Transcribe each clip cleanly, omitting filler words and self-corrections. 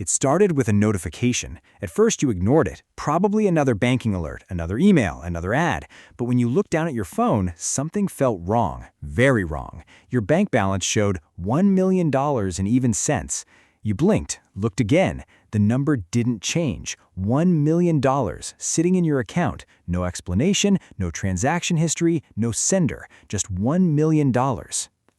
It started with a notification. At first you ignored it. Probably another banking alert, another email, another ad. But when you looked down at your phone, something felt wrong. Very wrong. Your bank balance showed $1 million in even cents. You blinked, looked again. The number didn't change. $1 million sitting in your account. No explanation, no transaction history, no sender. Just $1 million.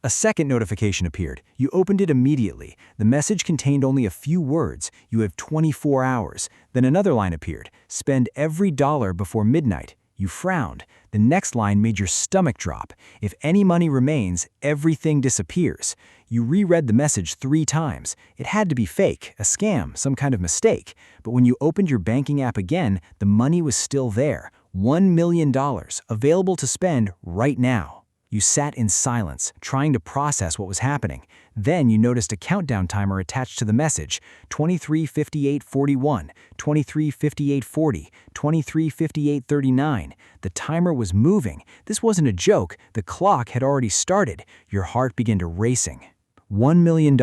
A second notification appeared. You opened it immediately. The message contained only a few words. You have 24 hours. Then another line appeared. Spend every dollar before midnight. You frowned. The next line made your stomach drop. If any money remains, everything disappears. You reread the message 3 times. It had to be fake, a scam, some kind of mistake. But when you opened your banking app again, the money was still there. $1 million, available to spend right now. You sat in silence, trying to process what was happening. Then you noticed a countdown timer attached to the message: 23:58:41, 23:58:40, 23:58:39. The timer was moving. This wasn't a joke. The clock had already started. Your heart began to racing. $1 million,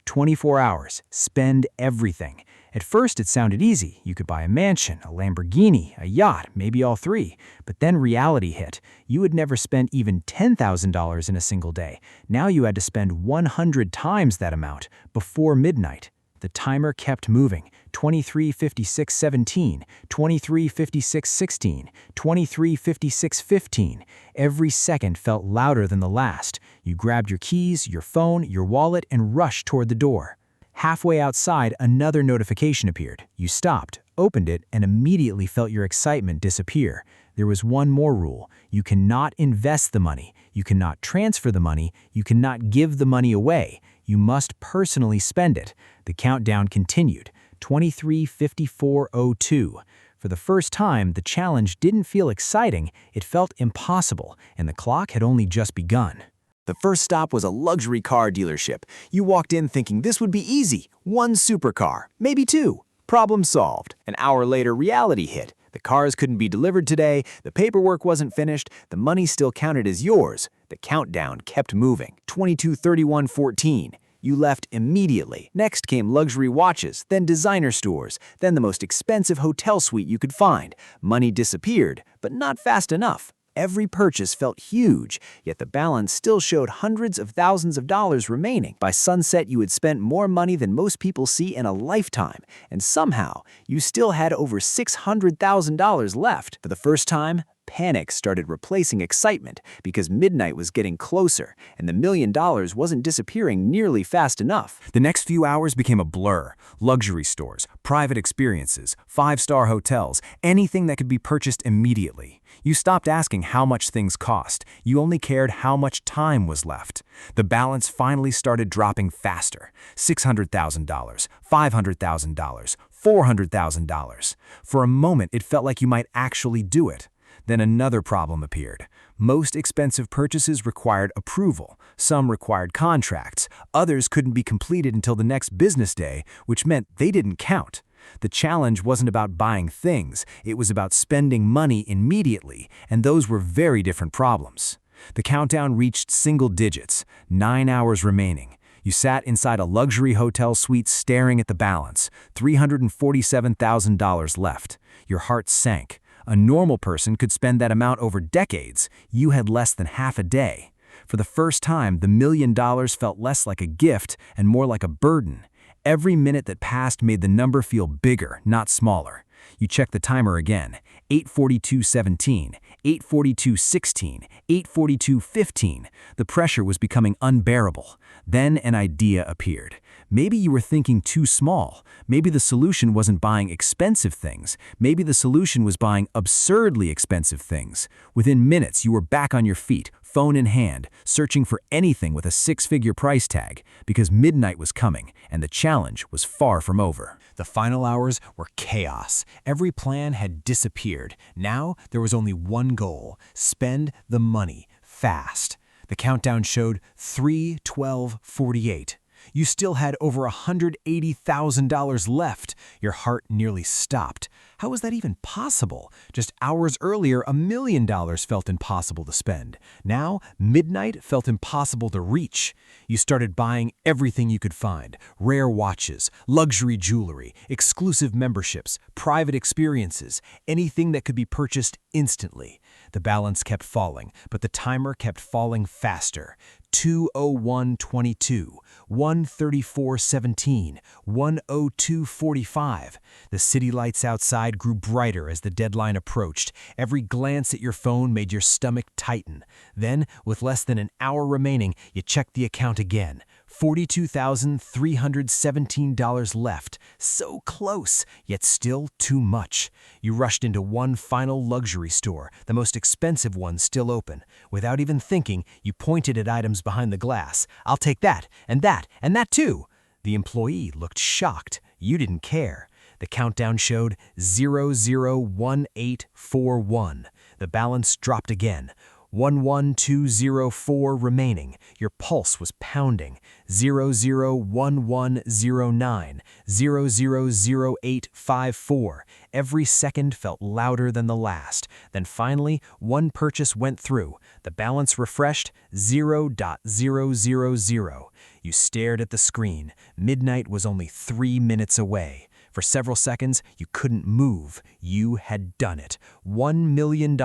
24 hours, spend everything. At first it sounded easy. You could buy a mansion, a Lamborghini, a yacht, maybe all 3. But then reality hit. You had never spent even $10,000 in a single day. Now you had to spend 100 times that amount before midnight. The timer kept moving. 23:56:17, 23:56:16, 23:56:15. Every second felt louder than the last. You grabbed your keys, your phone, your wallet, and rushed toward the door. Halfway outside, another notification appeared. You stopped, opened it, and immediately felt your excitement disappear. There was one more rule. You cannot invest the money. You cannot transfer the money. You cannot give the money away. You must personally spend it. The countdown continued. 23:54:02. For the first time, the challenge didn't feel exciting. It felt impossible, and the clock had only just begun. The first stop was a luxury car dealership. You walked in thinking this would be easy. 1 supercar, maybe 2. Problem solved. An hour later, reality hit. The cars couldn't be delivered today, the paperwork wasn't finished, the money still counted as yours. The countdown kept moving. 22:31:14. You left immediately. Next came luxury watches, then designer stores, then the most expensive hotel suite you could find. Money disappeared, but not fast enough. Every purchase felt huge, yet the balance still showed hundreds of thousands of dollars remaining. By sunset, you had spent more money than most people see in a lifetime, and somehow, you still had over $600,000 left. For the first time, panic started replacing excitement because midnight was getting closer, and the $1 million wasn't disappearing nearly fast enough. The next few hours became a blur. Luxury stores, private experiences, 5-star hotels, anything that could be purchased immediately. You stopped asking how much things cost. You only cared how much time was left. The balance finally started dropping faster. $600,000, $500,000, $400,000. For a moment, it felt like you might actually do it. Then another problem appeared. Most expensive purchases required approval. Some required contracts. Others couldn't be completed until the next business day, which meant they didn't count. The challenge wasn't about buying things. It was about spending money immediately, and those were very different problems. The countdown reached single digits. 9 hours remaining. You sat inside a luxury hotel suite staring at the balance. $347,000 left. Your heart sank. A normal person could spend that amount over decades. You had less than half a day. For the first time, the $1 million felt less like a gift and more like a burden. Every minute that passed made the number feel bigger, not smaller. You checked the timer again. 8:42:17, 8:42:16, 8:42:15. The pressure was becoming unbearable. Then an idea appeared. Maybe you were thinking too small. Maybe the solution wasn't buying expensive things. Maybe the solution was buying absurdly expensive things. Within minutes, you were back on your feet, phone in hand, searching for anything with a 6-figure price tag, because midnight was coming, and the challenge was far from over. The final hours were chaos. Every plan had disappeared. Now, there was only one goal: spend the money fast. The countdown showed 3:12:48. You still had over $180,000 left. Your heart nearly stopped. How was that even possible? Just hours earlier, $1 million felt impossible to spend. Now, midnight felt impossible to reach. You started buying everything you could find: rare watches, luxury jewelry, exclusive memberships, private experiences, anything that could be purchased instantly. The balance kept falling, but the timer kept falling faster. 2:01:22, 1:34:17, 1:02:45. The city lights outside grew brighter as the deadline approached. Every glance at your phone made your stomach tighten. Then, with less than an hour remaining, you checked the account again. $42,317 left. So close, yet still too much. You rushed into one final luxury store, the most expensive one still open. Without even thinking, you pointed at items behind the glass. "I'll take that, and that, and that too." The employee looked shocked. You didn't care. The countdown showed 001841. The balance dropped again. 11204 remaining. Your pulse was pounding. 001109, 000854. Every second felt louder than the last. Then finally, one purchase went through. The balance refreshed 0.000. You stared at the screen. Midnight was only 3 minutes away. For several seconds, you couldn't move. You had done it. $1 million.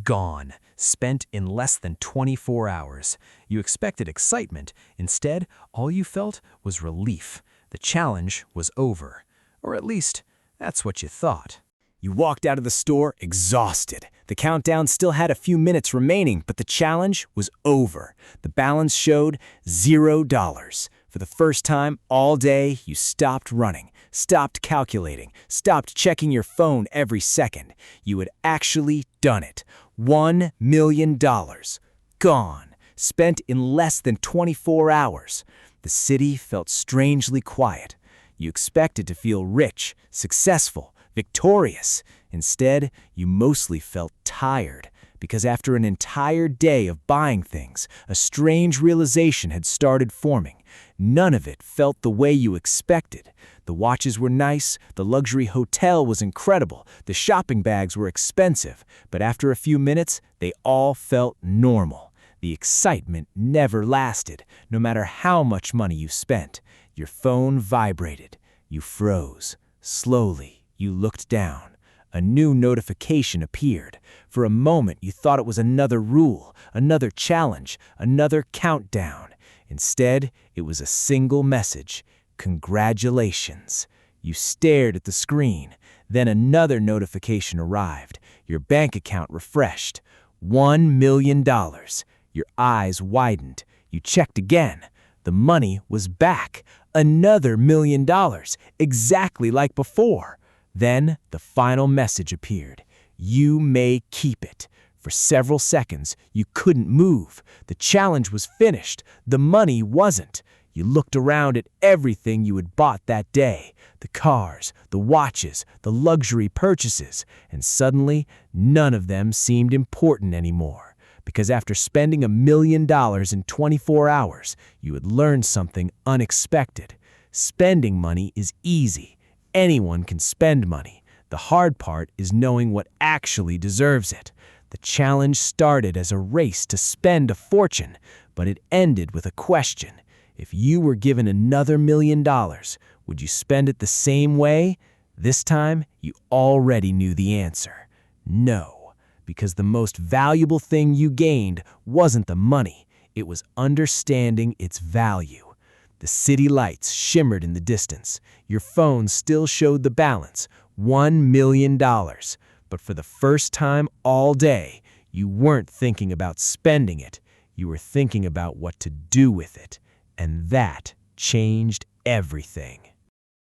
Gone. Spent in less than 24 hours. You expected excitement. Instead, all you felt was relief. The challenge was over. Or at least, that's what you thought. You walked out of the store exhausted. The countdown still had a few minutes remaining, but the challenge was over. The balance showed $0. For the first time all day, you stopped running, stopped calculating, stopped checking your phone every second. You had actually done it. $1 million. Gone. Spent in less than 24 hours. The city felt strangely quiet. You expected to feel rich, successful, victorious. Instead, you mostly felt tired, because after an entire day of buying things, a strange realization had started forming. None of it felt the way you expected. The watches were nice, the luxury hotel was incredible, the shopping bags were expensive, but after a few minutes, they all felt normal. The excitement never lasted, no matter how much money you spent. Your phone vibrated. You froze. Slowly, you looked down. A new notification appeared. For a moment, you thought it was another rule, another challenge, another countdown. Instead, it was a single message: congratulations. You stared at the screen. Then another notification arrived. Your bank account refreshed. $1 million. Your eyes widened. You checked again. The money was back. Another $1 million, exactly like before. Then the final message appeared. You may keep it. For several seconds, you couldn't move. The challenge was finished. The money wasn't. You looked around at everything you had bought that day. The cars, the watches, the luxury purchases. And suddenly, none of them seemed important anymore. Because after spending $1 million in 24 hours, you had learned something unexpected. Spending money is easy. Anyone can spend money. The hard part is knowing what actually deserves it. The challenge started as a race to spend a fortune, but it ended with a question. If you were given another $1 million, would you spend it the same way? This time, you already knew the answer. No, because the most valuable thing you gained wasn't the money. It was understanding its value. The city lights shimmered in the distance. Your phone still showed the balance, $1 million. But for the first time all day, you weren't thinking about spending it. You were thinking about what to do with it. And that changed everything.